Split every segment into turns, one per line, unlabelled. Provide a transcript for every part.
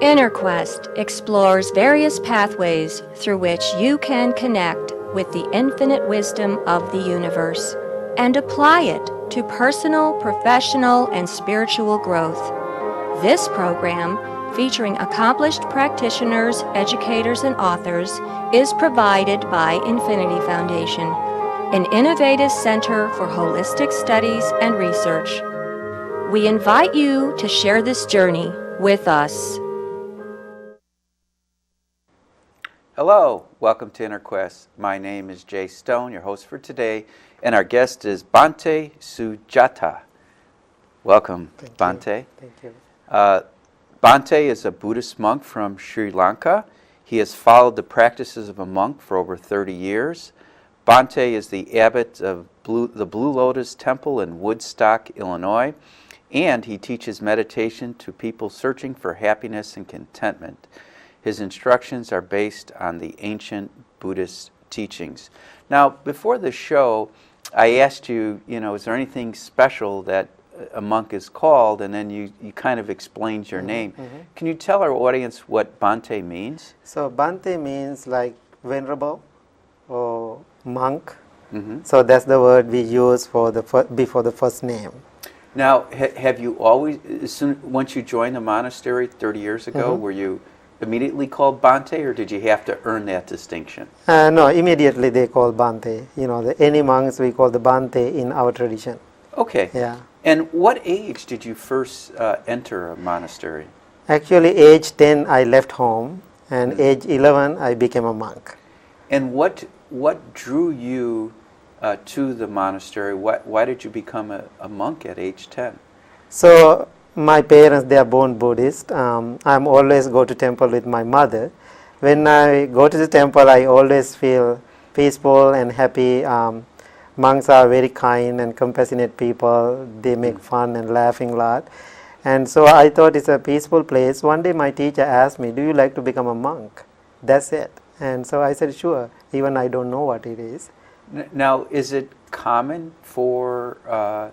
Inner Quest explores various pathways through which you can connect with the infinite wisdom of the universe and apply it to personal, professional, and spiritual growth. This program, featuring accomplished practitioners, educators, and authors, is provided by Infinity Foundation, an innovative center for holistic studies and research. We invite you to share this journey with us.
Hello, welcome to Inner Quest. My name is Jay Stone, your host for today, and our guest is Bhante Sujatha. Welcome, Bhante.
Thank you.
Bhante is a Buddhist monk from Sri Lanka. He has followed the practices of a monk for over 30 years. Bhante is the abbot of the Blue Lotus Temple in Woodstock, Illinois, and he teaches meditation to people searching for happiness and contentment. His instructions are based on the ancient Buddhist teachings. Now, before the show, I asked you, is there anything special that a monk is called? And then you kind of explained your name.
Mm-hmm.
Can you tell our audience what Bhante means?
So Bhante means like venerable or monk.
Mm-hmm.
So that's the word we use for before the first name.
Now, have you always, once you joined the monastery 30 years ago,
Mm-hmm.
were you immediately called Bhante, or did you have to earn that distinction?
No, immediately they call Bhante. Any monks we call the Bhante in our tradition.
Okay.
Yeah.
And what age did you first enter a monastery?
Actually, age 10 I left home, and
Mm-hmm.
age 11 I became a monk.
And what drew you to the monastery? Why did you become a monk at age 10?
So my parents, they are born Buddhist. I'm always go to temple with my mother. When I go to the temple, I always feel peaceful and happy. Monks are very kind and compassionate people. They make fun and laughing a lot. And so I thought it's a peaceful place. One day my teacher asked me, do you like to become a monk? That's it. And so I said, sure, even I don't know what it is.
Now, is it common for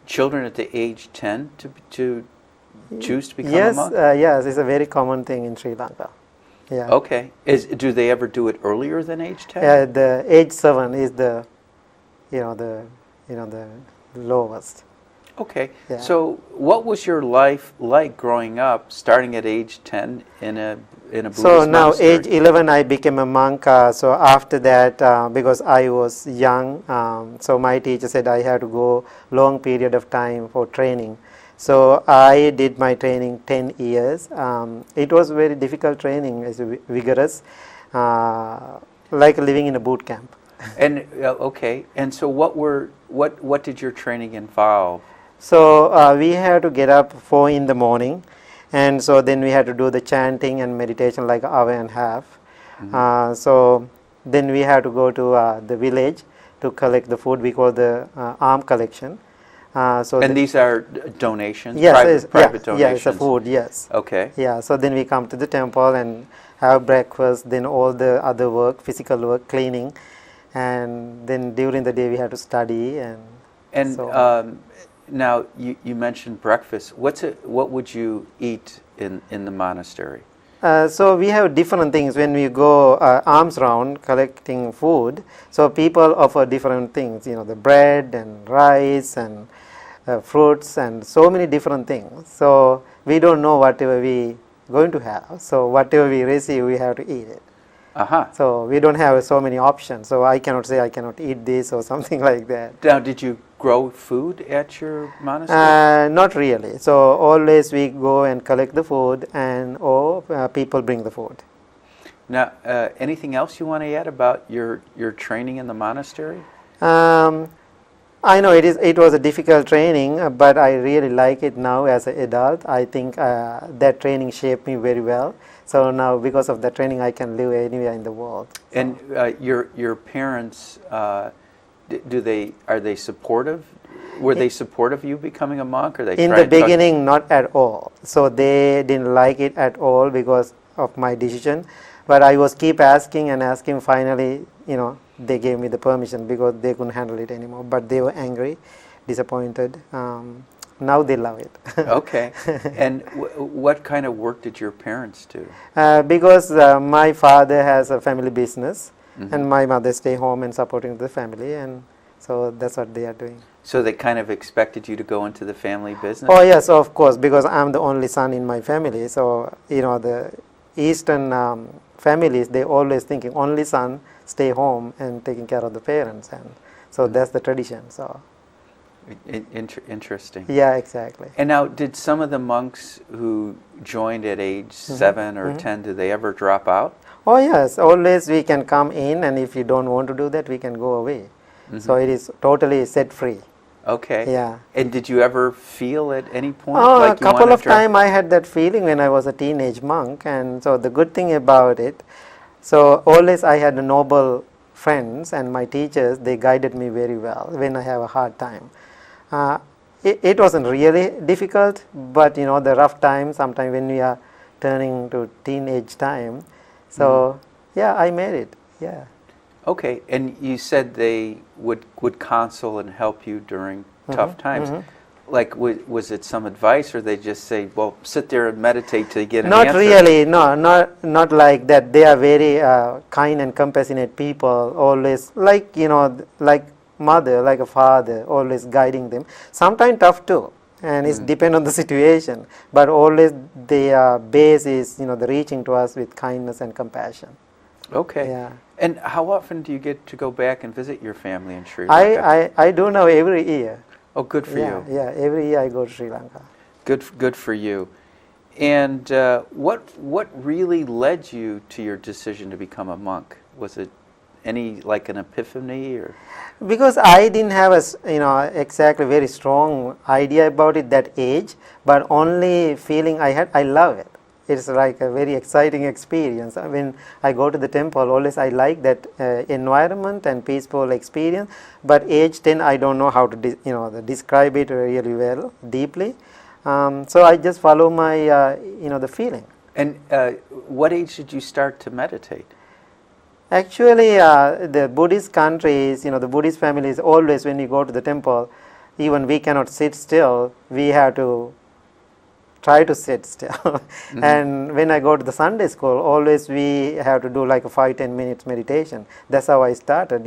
children at the age 10 to choose to become a monk?
Yes, it's a very common thing in Sri Lanka. Yeah.
Okay. Do they ever do it earlier than age 10?
The age 7 is the lowest.
Okay.
Yeah.
So, what was your life like growing up, starting at age 10 in a Buddhist
So now
monastery?
age 11 I became a monk. So after that, because I was young, so my teacher said I had to go long period of time for training. So I did my training 10 years. It was very difficult training, it's vigorous, like living in a boot camp.
And okay. And so, what did your training involve?
So we had to get up 4 in the morning, and so then we had to do the chanting and meditation like an hour and a half.
Mm-hmm.
So then we had to go to the village to collect the food. We call the arm collection.
And these are donations,
yes,
private
yeah,
donations?
yeah, it's a food, yes.
Okay.
Yeah, so then we come to the temple and have breakfast, then all the other work, physical work, cleaning, and then during the day we had to study.
And
so,
now you mentioned breakfast. What would you eat in the monastery?
So we have different things when we go arms round collecting food. So people offer different things, the bread and rice and fruits and so many different things. So we don't know whatever we going to have. So whatever we receive, we have to eat it.
Uh-huh.
So we don't have so many options. So I cannot say I cannot eat this or something like that.
Now, did you grow food at your monastery?
Not really. So always we go and collect the food, or people bring the food.
Now, anything else you want to add about your training in the monastery?
I know it was a difficult training, but I really like it now as an adult. I think that training shaped me very well. So now, because of that training, I can live anywhere in the world. So.
And your parents, are they supportive? Were they supportive of you becoming a monk, or they?
In the beginning, not at all. So they didn't like it at all because of my decision. But I was keep asking and asking. Finally, they gave me the permission because they couldn't handle it anymore. But they were angry, disappointed. now they love it.
Okay. And what kind of work did your parents do?
Because my father has a family business,
Mhm.
and my mother stay home and supporting the family, and so that's what they are doing.
So they kind of expected you to go into the family business?
Oh yes, of course, because I'm the only son in my family. So the Eastern families, they always thinking only son stay home and taking care of the parents, and so that's the tradition. So
Interesting.
yeah, exactly.
And now, did some of the monks who joined at age 7 or 10, did they ever drop out?
Oh yes, always we can come in, and if you don't want to do that, we can go away. So it is totally set free.
Okay.
Yeah.
And did you ever feel at any point
A couple of times I had that feeling when I was a teenage monk, and so the good thing about it, so always I had noble friends, and my teachers, they guided me very well when I have a hard time. It wasn't really difficult, but the rough time, sometimes when we are turning to teenage time, so yeah, I made it. Yeah.
Okay, and you said they would counsel and help you during tough times. Like, was it some advice, or they just say, well, sit there and meditate till you get an
Not
answer?
really, no, not like that. They are very kind and compassionate people, always like, like mother, like a father, always guiding them. Sometimes tough too, and it depends on the situation, but always their base is, the reaching to us with kindness and compassion.
Okay.
Yeah.
And how often do you get to go back and visit your family in Sri Lanka?
I do now every year.
Oh, good for you.
Yeah, every year I go to Sri Lanka.
Good for you. And what really led you to your decision to become a monk? Was it like an epiphany, or?
Because I didn't have exactly very strong idea about it that age, but only feeling I had, I love it. It's like a very exciting experience. When I go to the temple, always I like that environment and peaceful experience. But age 10, I don't know how to describe it really well, deeply. So I just follow my the feeling.
And what age did you start to meditate?
Actually, the Buddhist countries, the Buddhist families, always when you go to the temple, even we cannot sit still, we have to try to sit still. And when I go to the Sunday school, always we have to do like a 5-10 minutes meditation. That's how I started,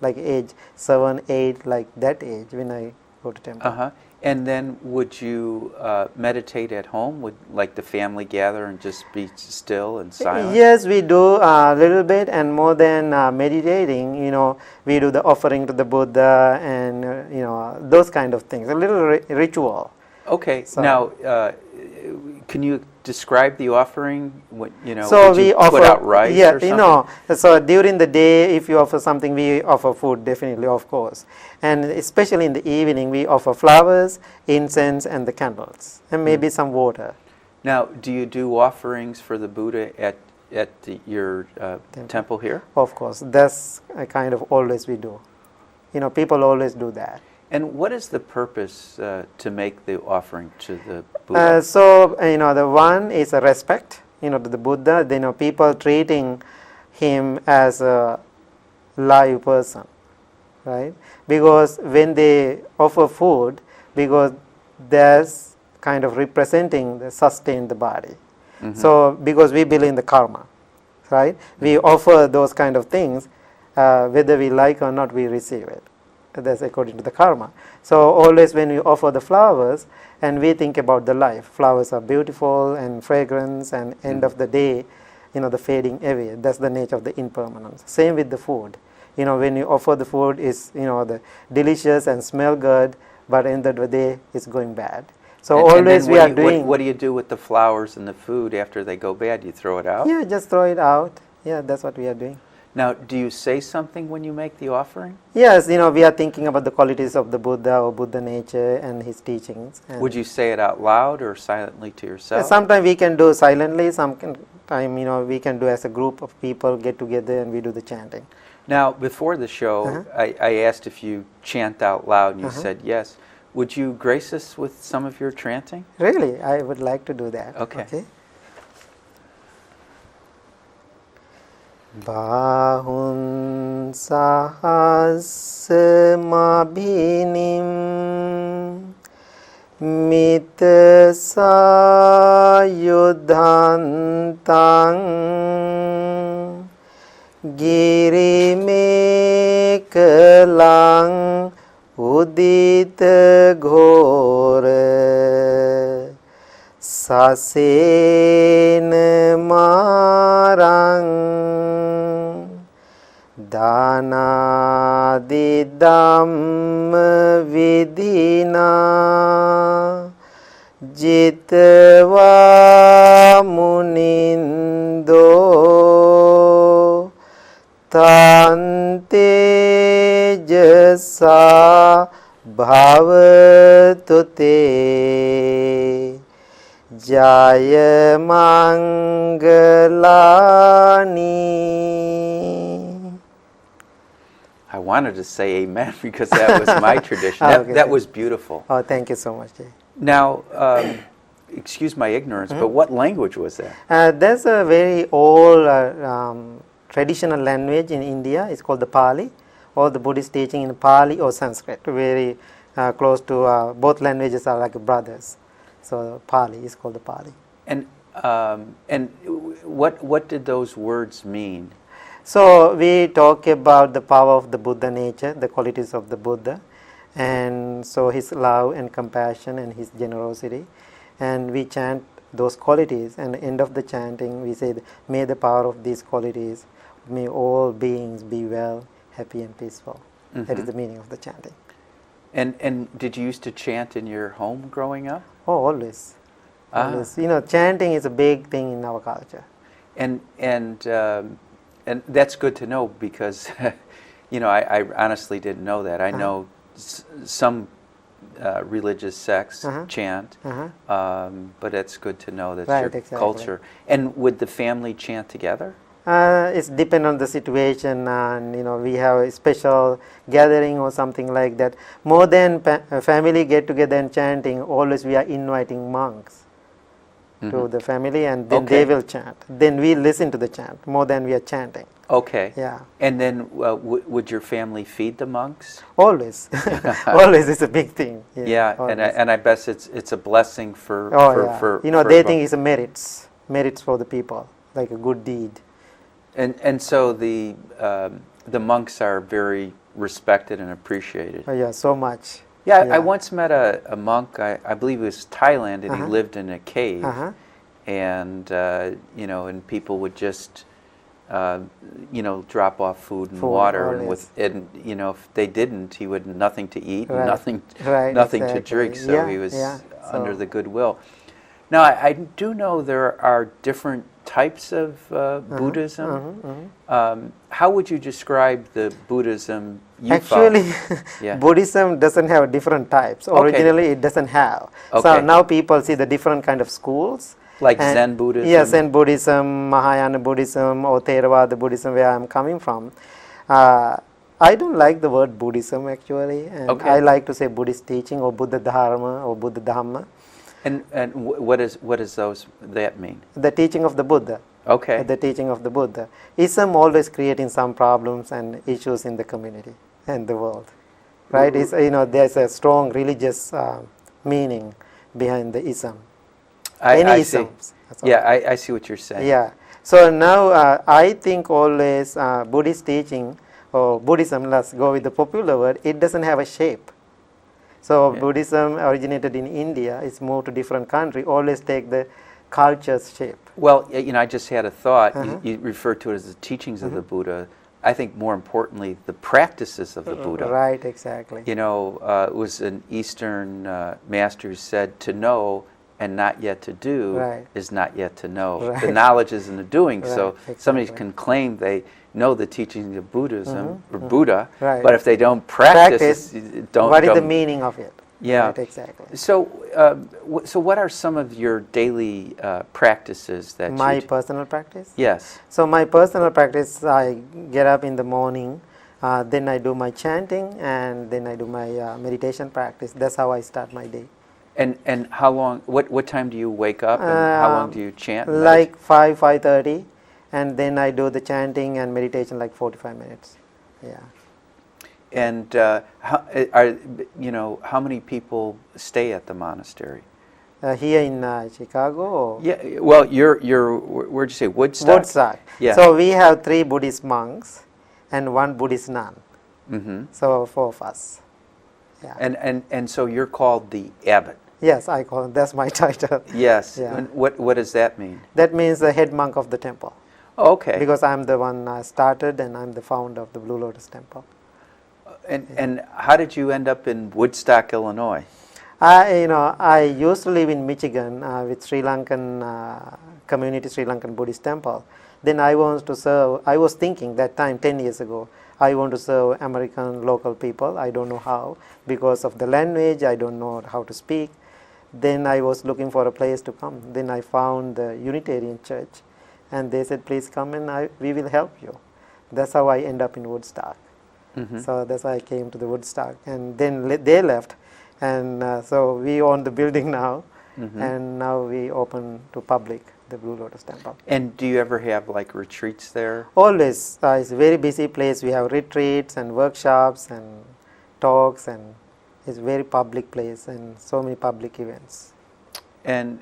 like age 7, 8, like that age when I go to temple.
And then would you meditate at home? Would like the family gather and just be still and silent?
Yes, we do a little bit, and more than meditating, we do the offering to the Buddha and those kind of things, a little ritual.
Okay.
So,
now, can you describe the offering?
So
would
we
you
offer,
put out rice or something?
So during the day, if you offer something, we offer food, definitely, of course. And especially in the evening, we offer flowers, incense, and the candles, and maybe some water.
Now, do you do offerings for the Buddha at your temple here?
Of course, that's a kind of always we do. People always do that.
And what is the purpose to make the offering to the Buddha?
So the one is a respect, to the Buddha. People treating him as a live person, right? Because when they offer food, because that's kind of representing the sustain the body. So because we believe in the karma, right? We offer those kind of things, whether we like or not, we receive it. That's according to the karma. So always when we offer the flowers, and we think about the life, flowers are beautiful and fragrance, and end of the day, the fading away. That's the nature of the impermanence. Same with the food. When you offer the food, is the delicious and smell good, but end of the day, it's going bad. So always we are doing.
What do you do with the flowers and the food after they go bad? You throw it out?
Yeah, just throw it out. Yeah, that's what we are doing.
Now, do you say something when you make the offering?
Yes, we are thinking about the qualities of the Buddha or Buddha nature and his teachings. And
would you say it out loud or silently to yourself?
Sometimes we can do silently, sometimes we can do as a group of people get together and we do the chanting.
Now, before the show, I asked if you chant out loud, and you said yes. Would you grace us with some of your chanting?
Really, I would like to do that.
Okay.
Bahun sahasma bhinim Mita sayudhantang girimekalang udita ghora sasena marang Dana didamma vidhina jitva munindo tante jasa bhavatu te jaya mangalani.
I wanted to say amen because that was my tradition.
Okay.
That was beautiful.
Oh, thank you so much, Jay.
Now, excuse my ignorance, but what language was that?
There's a very old traditional language in India. It's called the Pali. All the Buddhist teaching in Pali or Sanskrit. Very close to both languages are like brothers. So Pali is called the Pali.
And what did those words mean?
So we talk about the power of the Buddha nature, the qualities of the Buddha, and so his love and compassion and his generosity, and we chant those qualities, and at the end of the chanting we say, may the power of these qualities, may all beings be well, happy and peaceful. Mm-hmm. That is the meaning of the chanting.
And did you used to chant in your home growing up?
Oh, always. Always. You know, chanting is a big thing in our culture.
And that's good to know because, you know, I honestly didn't know that. I know some religious sects chant, but it's good to know that's your culture. And would the family chant together?
It's depend on the situation, and you know, we have a special gathering or something like that. More than family get together and chanting, always we are inviting monks to the family, and then they will chant. Then we listen to the chant more than we are chanting.
Okay.
Yeah.
And then would your family feed the monks?
Always. Always is a big thing.
Yeah, and I bet it's a blessing for
you know, they think it's a merits for the people, like a good deed.
And so the monks are very respected and appreciated.
Oh yeah, so much.
Yeah, I once met a monk, I believe it was Thailand, and he lived in a cave. And, you know, and people would just, you know, drop off food and water. And you know, if they didn't, he would nothing to eat, and nothing to drink. So he was under the goodwill. Now, I do know there are different types of Buddhism. How would you describe the Buddhism you follow?
Actually, Buddhism doesn't have different types. Originally, it doesn't have. So now people see the different kind of schools.
Like Zen Buddhism?
Yes, Zen Buddhism, Mahayana Buddhism, or Theravada Buddhism, where I'm coming from. I don't like the word Buddhism, actually. And I like to say Buddhist teaching, or Buddha Dharma, or Buddha Dhamma.
And what does that mean?
The teaching of the Buddha.
Okay.
The teaching of the Buddha. Ism always creating some problems and issues in the community and the world, right? It's, you know, there's a strong religious meaning behind the ism.
I see. Yeah, I see what you're saying.
Yeah. So now I think always Buddhist teaching or Buddhism, let's go with the popular word, it doesn't have a shape. So Buddhism originated in India, it's moved to different country, always take the culture's shape.
Well, you know, I just had a thought. You refer to it as the teachings of the Buddha. I think more importantly, the practices of the Buddha.
Right, exactly.
You know, it was an Eastern master who said, to know and not yet to do is not yet to know. The knowledge is in the doing. So somebody can claim they know the teachings of Buddhism or Buddha, but if they don't practice don't.
What is the meaning of it?
Yeah,
right, exactly.
So, so what are some of your daily practices that
my personal practice?
Yes.
So my personal practice, I get up in the morning, then I do my chanting, and then I do my meditation practice. That's how I start my day.
And how long? What time do you wake up? And how long do you chant?
Like 5:30, and then I do the chanting and meditation like 45 minutes. Yeah.
And how many people stay at the monastery?
Here in Chicago? Or?
Yeah, well, where'd you say, Woodstock?
Woodstock.
Yeah.
So we have 3 Buddhist monks and 1 Buddhist nun.
Mm-hmm.
So 4 of us. Yeah.
And so you're called the abbot.
Yes, that's my title.
Yes.
Yeah.
And what does that mean?
That means the head monk of the temple.
Oh, okay.
Because I'm the one started and I'm the founder of the Blue Lotus Temple.
And how did you end up in Woodstock, Illinois?
I used to live in Michigan with Sri Lankan community, Sri Lankan Buddhist temple. Then I was thinking that time, 10 years ago, I want to serve American local people. I don't know how, because of the language, I don't know how to speak. Then I was looking for a place to come. Then I found the Unitarian Church, and they said, please come and we will help you. That's how I end up in Woodstock. Mm-hmm. So that's why I came to the Woodstock. And then they left, and so we own the building now, mm-hmm. and now we open to public the Blue Lotus Temple.
And do you ever have like retreats there?
Always. It's a very busy place. We have retreats and workshops and talks, and it's a very public place and so many public events.
And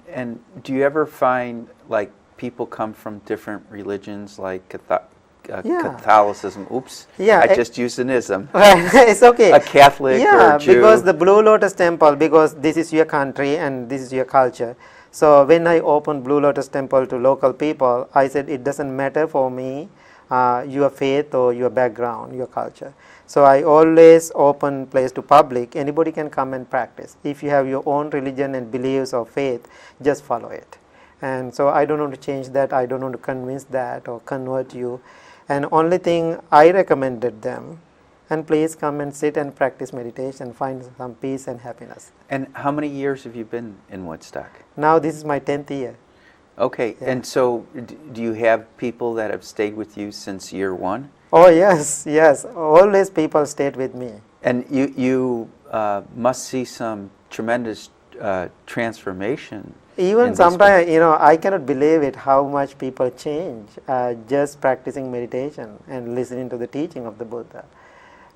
do you ever find like people come from different religions, like Catholicism? Oops.
Yeah.
I just used an ism.
It's okay.
A Catholic or a Jew.
Because the Blue Lotus Temple, because this is your country and this is your culture. So when I opened Blue Lotus Temple to local people, I said it doesn't matter for me your faith or your background, your culture. So I always open place to public. Anybody can come and practice. If you have your own religion and beliefs or faith, just follow it. And so I don't want to change that. I don't want to convince that or convert you. And only thing I recommended them, and please come and sit and practice meditation, find some peace and happiness.
And how many years have you been in Woodstock?
Now this is my 10th year.
Okay, yeah. And so do you have people that have stayed with you since year 1?
Oh yes, yes. Always people stayed with me.
And you must see some tremendous transformation.
Even sometimes, I cannot believe it how much people change just practicing meditation and listening to the teaching of the Buddha.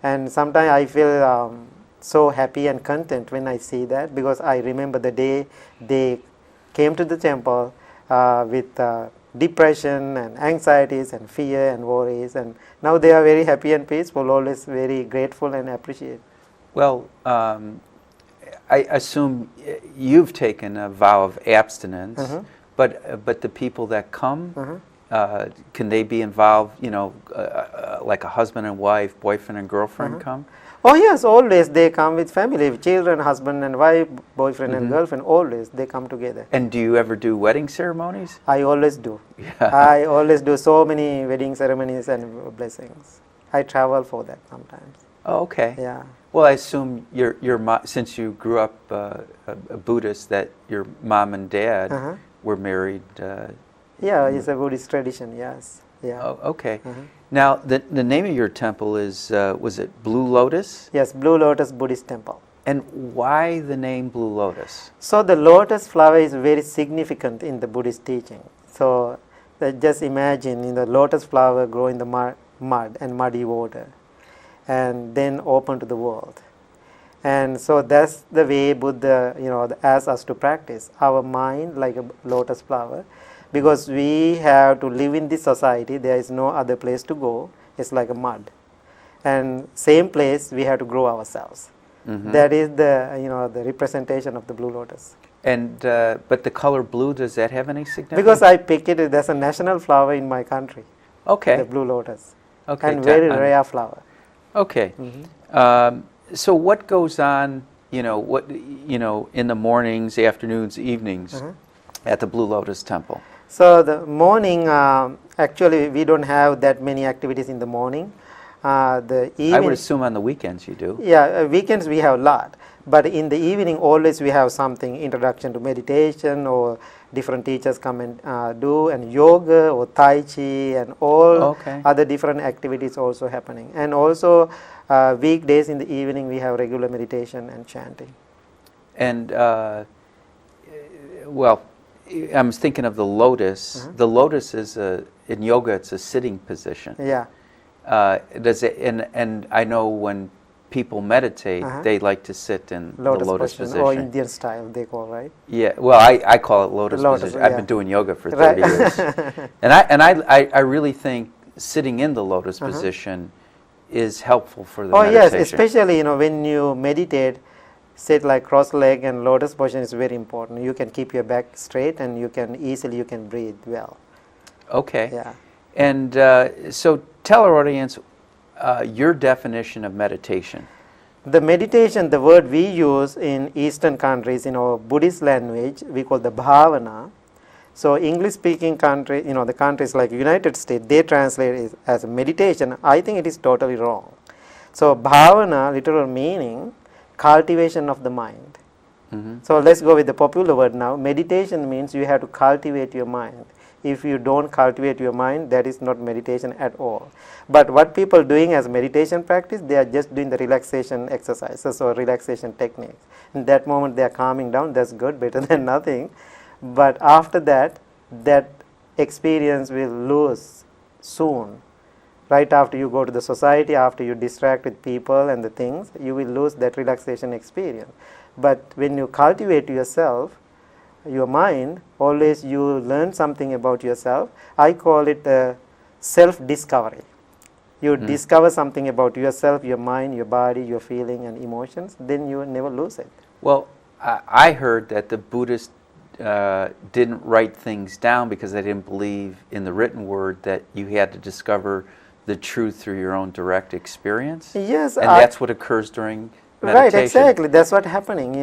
And sometimes I feel so happy and content when I see that, because I remember the day they came to the temple with depression and anxieties and fear and worries, and now they are very happy and peaceful, always very grateful and appreciate.
Well, I assume you've taken a vow of abstinence, mm-hmm. but the people that come, mm-hmm. Can they be involved, like a husband and wife, boyfriend and girlfriend mm-hmm. come?
Oh yes, always they come with family, with children, husband and wife, boyfriend mm-hmm. and girlfriend, always they come together.
And do you ever do wedding ceremonies?
I always do.
Yeah.
I always do so many wedding ceremonies and blessings. I travel for that sometimes.
Oh, okay.
Yeah.
Well, I assume since you grew up a Buddhist, that your mom and dad uh-huh. were married.
Yeah, it's a Buddhist tradition. Yes. Yeah.
Oh, okay.
Uh-huh.
Now, the name of your temple is was it Blue Lotus?
Yes, Blue Lotus Buddhist Temple.
And why the name Blue Lotus?
So the lotus flower is very significant in the Buddhist teaching. So just imagine, the lotus flower grow in the mud and muddy water, and then open to the world. And so that's the way Buddha, asks us to practice our mind like a lotus flower, because we have to live in this society. There is no other place to go. It's like a mud, and same place we have to grow ourselves. Mm-hmm. That is the representation of the blue lotus.
And but the color blue, does that have any significance?
Because I pick it as a national flower in my country.
Okay.
The blue lotus.
Okay.
And very rare flower.
Okay.
Mm-hmm.
So what goes on, in the mornings, afternoons, evenings
uh-huh.
at the Blue Lotus Temple?
So the morning, actually we don't have that many activities in the morning. The evening,
I would assume on the weekends you do.
Yeah, weekends we have a lot. But in the evening always we have something, introduction to meditation, or different teachers come and do, and yoga or Tai Chi and all other different activities also happening. And also weekdays in the evening we have regular meditation and chanting. And
I'm thinking of the lotus. Uh-huh. The lotus is in yoga, it's a sitting position.
Yeah.
Does it? And I know when people meditate, they like to sit in the lotus position.
Or Indian style, they call, right?
Yeah, well, I call it lotus position. I've been doing yoga for 30 years. And I really think sitting in the lotus position is helpful for the meditation.
Yes, especially, when you meditate, sit like cross-leg and lotus position is very important. You can keep your back straight and you can breathe well.
Okay.
Yeah.
And so tell our audience your definition of meditation.
The meditation, the word we use in Eastern countries, in our Buddhist language, we call the bhavana. So English-speaking country, the countries like United States, they translate it as meditation. I think it is totally wrong. So bhavana, literal meaning, cultivation of the mind. So let's go with the popular word now. Meditation means you have to cultivate your mind. If you don't cultivate your mind, that is not meditation at all. But what people doing as meditation practice, they are just doing the relaxation exercises or relaxation techniques. In that moment they are calming down, that's good, better than nothing. But after that, that experience will lose soon. Right after you go to the society, after you distract with people and the things, you will lose that relaxation experience. But when you cultivate yourself, your mind, always you learn something about yourself. I call it self-discovery. You discover something about yourself, your mind, your body, your feeling and emotions, then you will never lose it.
Well, I heard that the Buddhists didn't write things down because they didn't believe in the written word, that you had to discover the truth through your own direct experience.
Yes.
And that's what occurs during meditation.
Right, exactly. That's what's happening.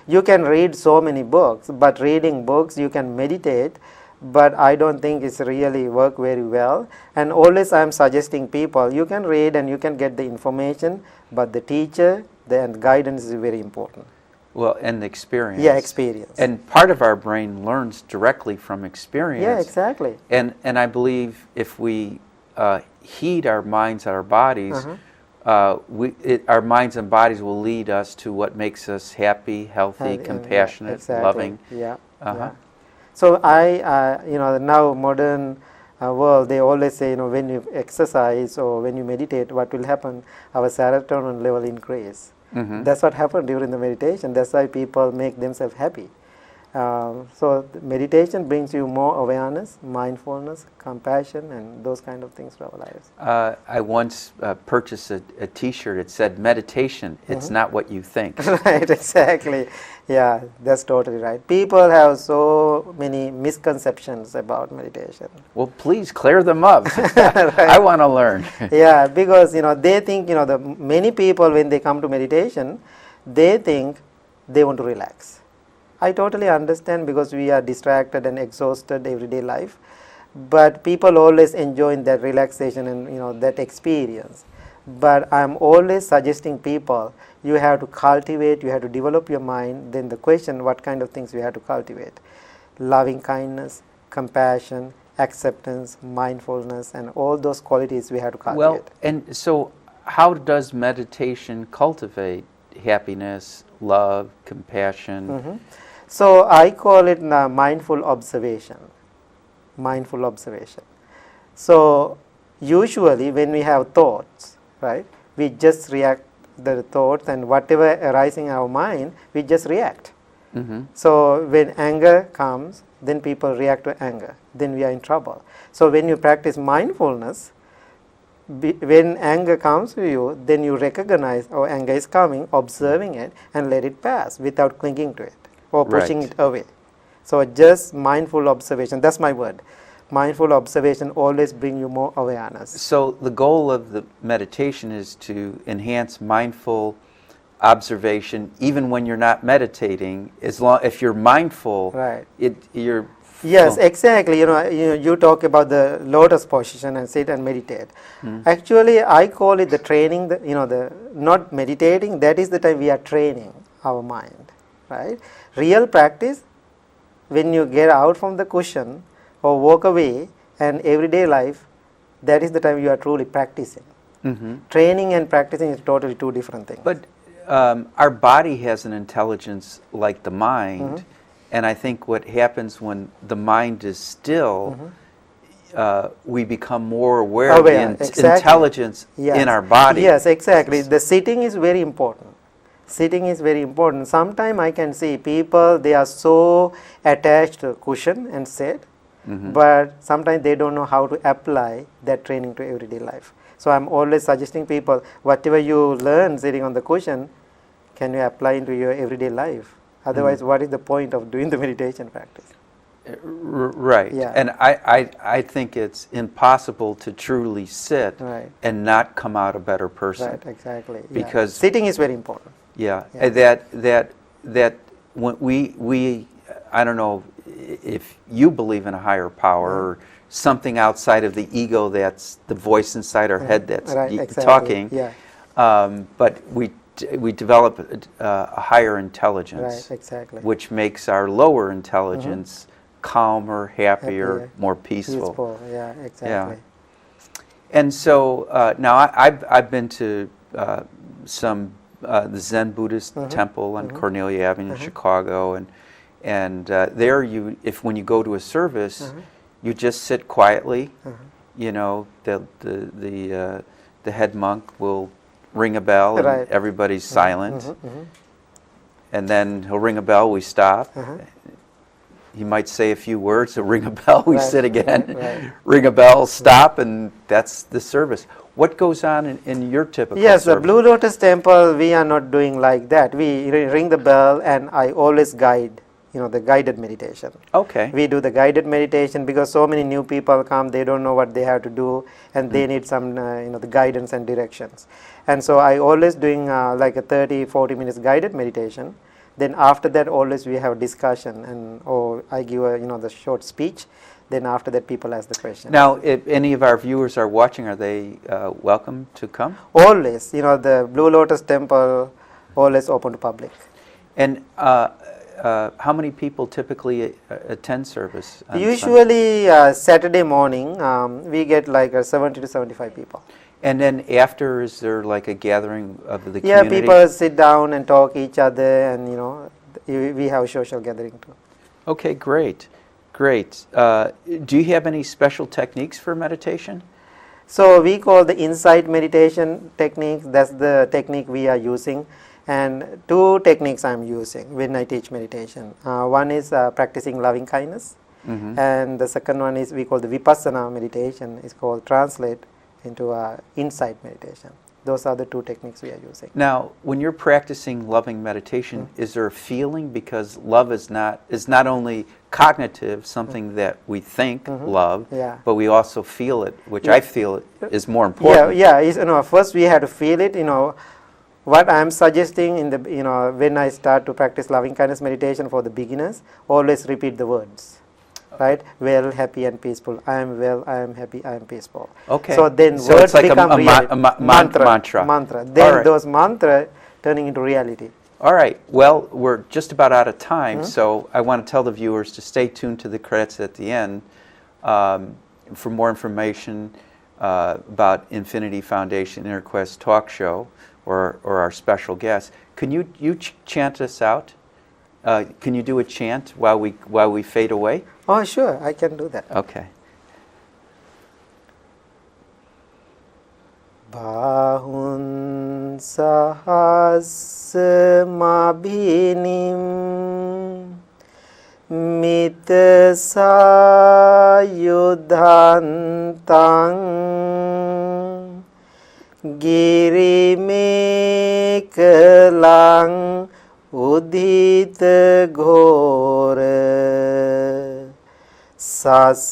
You can read so many books, but reading books, you can meditate, but I don't think it's really work very well. And always I'm suggesting people, you can read and you can get the information, but the teacher and guidance is very important.
Well, and the experience.
Yeah, experience.
And part of our brain learns directly from experience.
Yeah, exactly.
And I believe if we heed our minds and our bodies, our minds and bodies will lead us to what makes us happy, healthy, compassionate,
exactly.
loving.
Yeah. So now modern world, they always say, when you exercise or when you meditate, what will happen? Our serotonin level increase. That's what happened during the meditation. That's why people make themselves happy. So meditation brings you more awareness, mindfulness, compassion, and those kind of things to our lives.
I once purchased a T-shirt. It said, "Meditation, it's not what you think."
Right, exactly. Yeah, that's totally right. People have so many misconceptions about meditation.
Well, please clear them up.
Right.
I want to learn.
Yeah, because they think the many people when they come to meditation, they think they want to relax. I totally understand because we are distracted and exhausted everyday life, but people always enjoy that relaxation and that experience. But I'm always suggesting people, you have to cultivate, you have to develop your mind. Then the question, what kind of things you have to cultivate? Loving kindness, compassion, acceptance, mindfulness, and all those qualities we have to cultivate.
Well, and so how does meditation cultivate happiness, love, compassion?
So I call it mindful observation. Mindful observation. So usually when we have thoughts, right, we just react the thoughts, and whatever arising in our mind, we just react. So when anger comes, then people react to anger. Then we are in trouble. So when you practice mindfulness, when anger comes to you, then you recognize, anger is coming, observing it, and let it pass without clinging to it or pushing it away. So just mindful observation, that's my word. Mindful observation always bring you more awareness.
So the goal of the meditation is to enhance mindful observation even when you're not meditating. If you're mindful,
right,
you're...
Yes, exactly. You talk about the lotus position and sit and meditate. Actually, I call it the training, the not meditating, that is the time we are training our mind, right? Real practice, when you get out from the cushion or walk away and everyday life, that is the time you are truly practicing. Training and practicing is totally two different things.
But our body has an intelligence like the mind, and I think what happens when the mind is still, we become more aware of
Aware,
the
exactly.
intelligence
Yes.
in our body.
Yes, exactly. The sitting is very important. Sitting is very important. Sometimes I can see people, they are so attached to cushion and sit, but sometimes they don't know how to apply that training to everyday life. So I'm always suggesting people, whatever you learn sitting on the cushion, can you apply into your everyday life? Otherwise, what is the point of doing the meditation practice?
Right.
Yeah.
And I think it's impossible to truly sit
Right.
and not come out a better person.
Right, exactly.
Because
sitting is very important.
Yeah,
Yeah.
that when we I don't know if you believe in a higher power or something outside of the ego, that's the voice inside our head that's
Right, exactly.
talking.
Yeah.
But we develop a higher intelligence,
Right, exactly.
which makes our lower intelligence calmer, happier, more peaceful.
Yeah, exactly.
And so now I've been to some the Zen Buddhist temple on Cornelia Avenue in Chicago, and there when you go to a service, you just sit quietly. You know, the head monk will ring a bell and
Right.
everybody's silent, and then he'll ring a bell. We stop. He might say a few words, he'll ring a bell, we
Right,
sit again,
right.
ring a bell, stop, and that's the service. What goes on in your typical
Yes, the
service?
Blue Lotus temple, we are not doing like that. We ring the bell and I always guide, the guided meditation.
Okay.
We do the guided meditation because so many new people come, they don't know what they have to do and they need some, the guidance and directions. And so I always doing like a 30-40 minutes guided meditation. Then after that, always we have discussion and I give the short speech. Then after that, people ask the question.
Now, if any of our viewers are watching, are they welcome to come?
Always, the Blue Lotus temple always open to public.
And how many people typically attend service? On Sunday?
Usually Saturday morning, we get like 70 to 75 people.
And then after, is there like a gathering of the
Yeah,
community?
people sit down and talk each other, and we have social gathering too.
Okay, great, great. Do you have any special techniques for meditation?
So we call the insight meditation technique. That's the technique we are using, and two techniques I'm using when I teach meditation. One is practicing loving kindness, and the second one is we call the vipassana meditation. It's called translate into insight meditation. Those are the two techniques we are using.
Now, when you're practicing loving meditation, is there a feeling, because love is not only cognitive, something that we think love,
Yeah.
but we also feel it, which I feel is more important.
Yeah. First we have to feel it. What I'm suggesting in the when I start to practice loving kindness meditation for the beginners, always repeat the words. Right, well, happy and peaceful. I am well, I am happy, I am peaceful.
Okay.
So then
So
words
it's like
become reality.
mantra.
Then
right.
those mantra turning into reality.
All right. Well, we're just about out of time, so I want to tell the viewers to stay tuned to the credits at the end for more information about Infinity Foundation Inner Quest Talk Show or our special guest. Can you chant us out? Can you do a chant while we fade away?
Oh, sure, I can do that.
Okay.
Bahun sahasmabhinim mita sayudhantang girimekalang udhita ghora sasena